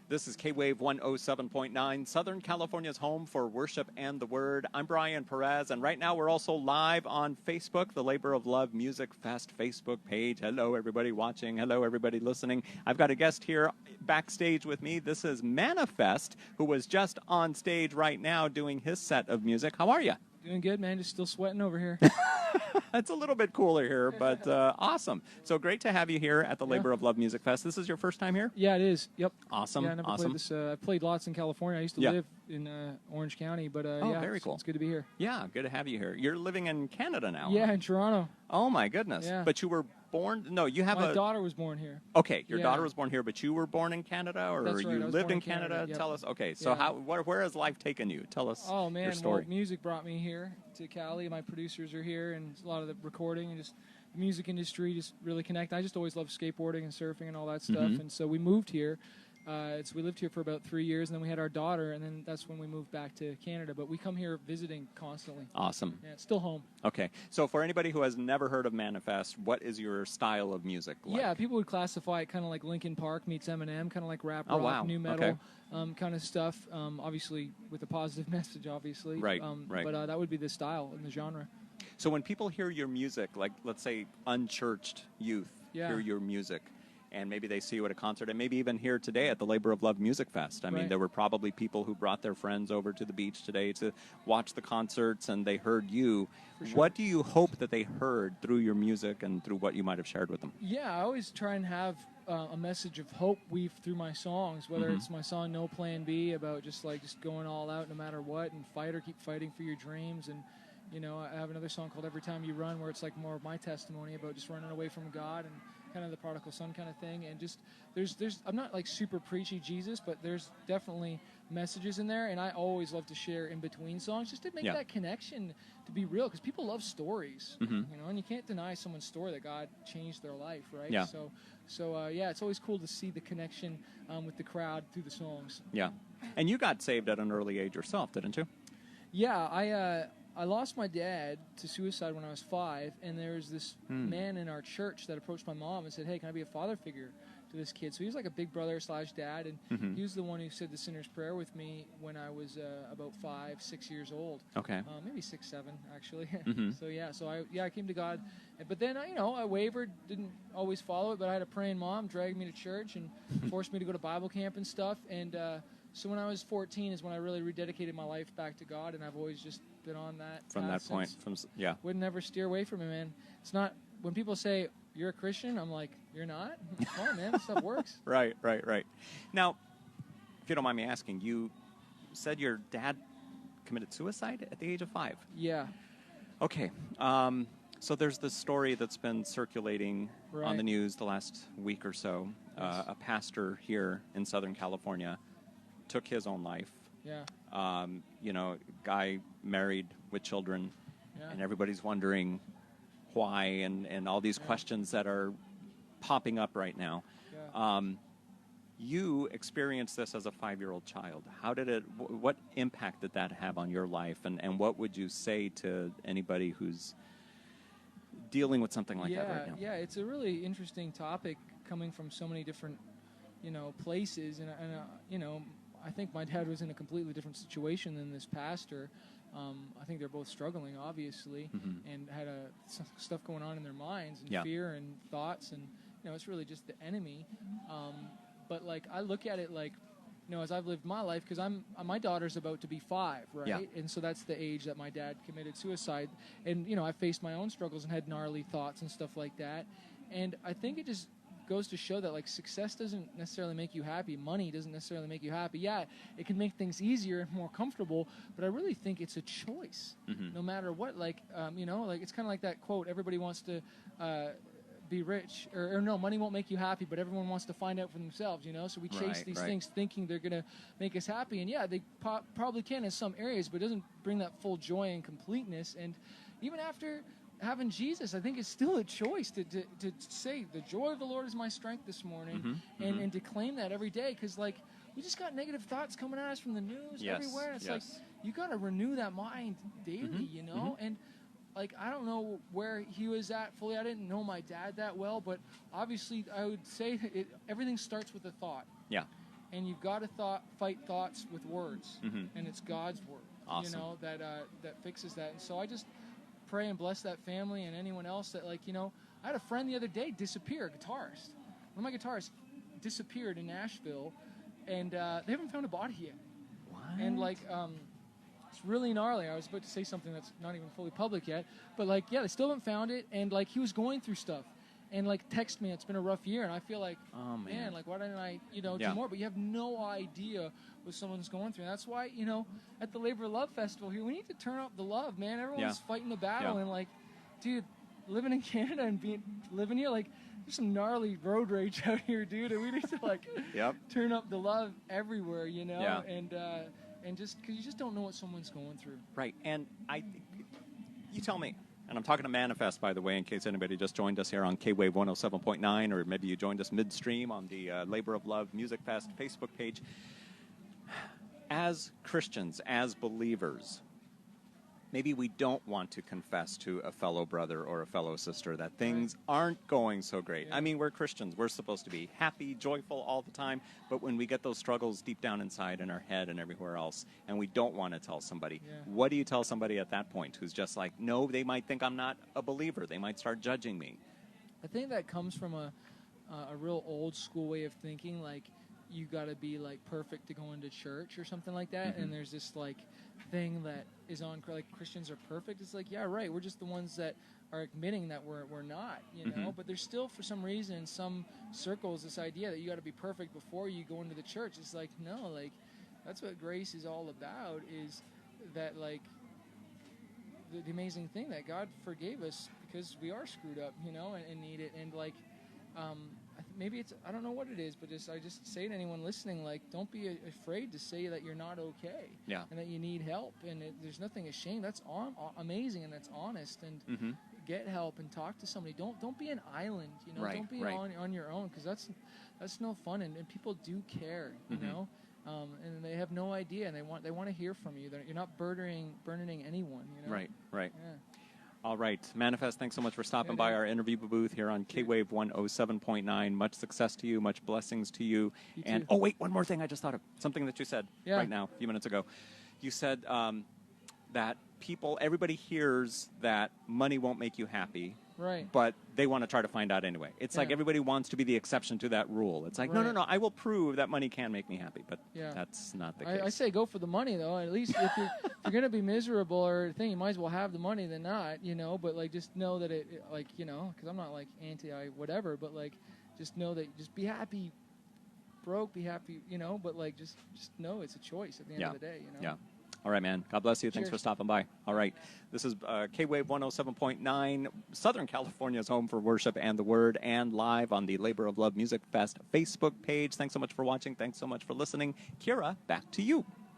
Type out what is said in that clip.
This is K-Wave 107.9, Southern California's home for worship and the word. I'm Brian Perez, and right now we're also live on Facebook, the Labor of Love Music Fest Facebook page. Hello, everybody watching. Hello, everybody listening. I've got a guest here backstage with me. This is Manafest, who was just on stage right now doing his set of music. How are you? Doing good, man. Just still sweating over here. It's a little bit cooler here, but awesome. So great to have you here at the Labor of Love Music Fest. This is your first time here? Yeah, it is. Yep. Awesome. Yeah, I never played this. I played lots in California. I used to live in Orange County, but yeah, very cool. It's good to be here. Yeah, good to have you here. You're living in Canada now. Yeah, in Toronto. Oh, my goodness. Yeah. But you were born? No, you have My daughter was born here. Okay, your daughter was born here, but you were born in Canada, or That's right, you lived in Canada? Yep. Tell us. Okay, so where has life taken you? Tell us your story. Well, music brought me here to Cali. My producers are here, and a lot of the recording and just the music industry just really connect. I just always loved skateboarding and surfing and all that stuff, and so we moved here. So we lived here for about 3 years, and then we had our daughter, and then that's when we moved back to Canada. But we come here visiting constantly. Awesome. Yeah, it's still home. Okay. So for anybody who has never heard of Manafest, what is your style of music like? Yeah, people would classify it kind of like Linkin Park meets Eminem, kind of like rap rock, new metal kind of stuff. Obviously, with a positive message, obviously. Right. But that would be the style and the genre. So when people hear your music, like let's say unchurched youth hear your music, and maybe they see you at a concert, and maybe even here today at the Labor of Love Music Fest. I mean, there were probably people who brought their friends over to the beach today to watch the concerts, and they heard you. For sure. What do you hope that they heard through your music and through what you might have shared with them? Yeah, I always try and have a message of hope weaved through my songs, whether it's my song No Plan B, about just going all out no matter what, and keep fighting for your dreams. And, you know, I have another song called Every Time You Run, where it's like more of my testimony about just running away from God and kind of the prodigal son kind of thing. And just there's I'm not like super preachy Jesus, but there's definitely messages in there, and I always love to share in between songs just to make that connection, to be real, because people love stories, you know, and you can't deny someone's story that God changed their life, right? So yeah, it's always cool to see the connection with the crowd through the songs. Yeah. And you got saved at an early age yourself, didn't you? Yeah, I lost my dad to suicide when I was 5, and there was this man in our church that approached my mom and said, "Hey, can I be a father figure to this kid?" So he was like a big brother / dad, and he was the one who said the sinner's prayer with me when I was about 5, 6 years old. Okay. Maybe 6, 7 actually. So I came to God, but then I wavered, didn't always follow it, but I had a praying mom dragged me to church and forced me to go to Bible camp and stuff, and so when I was 14 is when I really rededicated my life back to God, and I've always just been on that from that point. Would never steer away from it, man. It's not when people say you're a Christian, I'm like, you're not? Come on, man, this stuff works. Right. Now, if you don't mind me asking, you said your dad committed suicide at the age of 5. Yeah. Okay. So there's this story that's been circulating on the news the last week or so. A pastor here in Southern California took his own life. Yeah. Guy married with children, and everybody's wondering why, and all these questions that are popping up right now. Yeah. You experienced this as a 5-year-old child. What impact did that have on your life, and what would you say to anybody who's dealing with something like that right now? Yeah, it's a really interesting topic coming from so many different, places, and I think my dad was in a completely different situation than this pastor. I think they're both struggling, obviously, and had stuff going on in their minds, and fear and thoughts, and it's really just the enemy. But like I look at it like, as I've lived my life, because my daughter's about to be 5, right? Yeah. And so that's the age that my dad committed suicide, and I faced my own struggles and had gnarly thoughts and stuff like that, and I think it just goes to show that like success doesn't necessarily make you happy, money doesn't necessarily make you happy. Yeah, it can make things easier and more comfortable, but I really think it's a choice, no matter what. Like like it's kind of like that quote, everybody wants to be rich, or no, money won't make you happy, but everyone wants to find out for themselves, so we chase these things thinking they're gonna make us happy, and yeah, they probably can in some areas, but it doesn't bring that full joy and completeness. And even after having Jesus, I think it's still a choice to say the joy of the Lord is my strength this morning, and to claim that every day, because like we just got negative thoughts coming at us from the news everywhere, and it's like you got to renew that mind daily, and like I don't know where he was at fully. I didn't know my dad that well, but obviously I would say everything starts with a thought. Yeah. and you've got to fight thoughts with words, and it's God's word, awesome. You know, that fixes that. And so I just pray and bless that family and anyone else that, like, you know, I had a friend the other day disappear, a guitarist. One of my guitarists disappeared in Nashville, and they haven't found a body yet. What? And like, it's really gnarly. I was about to say something that's not even fully public yet, but like, yeah, they still haven't found it. And like, he was going through stuff, and like, text me, it's been a rough year, and I feel like, oh man, like, why didn't I, you know, do more? But you have no idea what someone's going through. And that's why, you know, at the Labor of Love Festival here, we need to turn up the love, man. Everyone's fighting the battle, and like, dude, living in Canada and living here, like, there's some gnarly road rage out here, dude, and we need to like turn up the love everywhere, you know, and just because you just don't know what someone's going through. Right, and you tell me, and I'm talking to Manafest, by the way, in case anybody just joined us here on KWVE 107.9, or maybe you joined us midstream on the Labor of Love Music Fest Facebook page. As Christians, as believers, maybe we don't want to confess to a fellow brother or a fellow sister that things aren't going so great. I mean, we're Christians. We're supposed to be happy, joyful all the time. But when we get those struggles deep down inside in our head and everywhere else, and we don't want to tell somebody, what do you tell somebody at that point who's just like, no, they might think I'm not a believer. They might start judging me. I think that comes from a real old school way of thinking, like, you got to be like perfect to go into church or something like that. And there's this like thing that is on, like, Christians are perfect. It's like, yeah, right, we're just the ones that are admitting that we're not, you know. But there's still, for some reason, in some circles, this idea that you got to be perfect before you go into the church. It's like, no, like, that's what grace is all about, is that, like, the amazing thing that God forgave us because we are screwed up, you know, and need it. And like, maybe it's, I don't know what it is, but I just say to anyone listening, like, don't be afraid to say that you're not okay, and that you need help, and there's nothing ashamed. That's amazing, and that's honest, and get help and talk to somebody. Don't be an island, you know. Don't be on your own, because that's no fun, and people do care, you know, and they have no idea, and they want to hear from you. You're not burdening anyone, you know. Right. Yeah. All right. Manafest, thanks so much for stopping by our interview booth here on KWVE 107.9. Much success to you. Much blessings to you. And oh, wait, one more thing I just thought of. Something that you said right now, a few minutes ago. You said that everybody hears that money won't make you happy. Right. But they want to try to find out anyway. It's like everybody wants to be the exception to that rule. It's like, no, I will prove that money can make me happy. But that's not the case. I say go for the money, though. At least if you're going to be miserable or anything, you might as well have the money than not, you know. But, like, just know that it like, you know, because I'm not, like, anti-whatever, but, like, just know that just be happy, broke, be happy, you know. But, like, just know it's a choice at the end of the day, you know. Yeah. All right, man. God bless you. Thanks for stopping by. All right. This is KWVE 107.9, Southern California's home for worship and the word, and live on the Labor of Love Music Fest Facebook page. Thanks so much for watching. Thanks so much for listening. Kira, back to you.